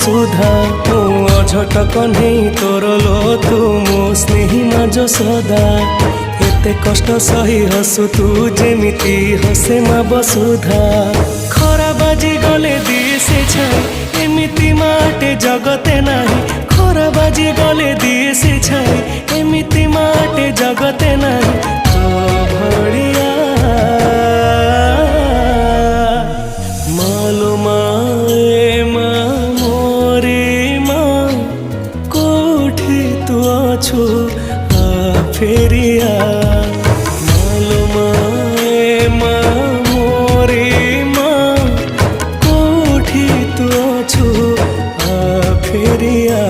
सुधा मु अझट कन्हई तोर लो तू मो स्नेही माज सदा एते कष्ट सही हसु तू जेमिति हसे मा बसुधा खरा बाजी गले दिए से छाई एमिति माटे जगते नाही खरा बाजी गले दिए से छाई एमिति माटे जगते नाही तो भड़िया मालो माए मा मोरे मा कोठी तू अछु आ फेरिया मालो माए मा मोरे मा कोठी तू अछु आ फेरिया।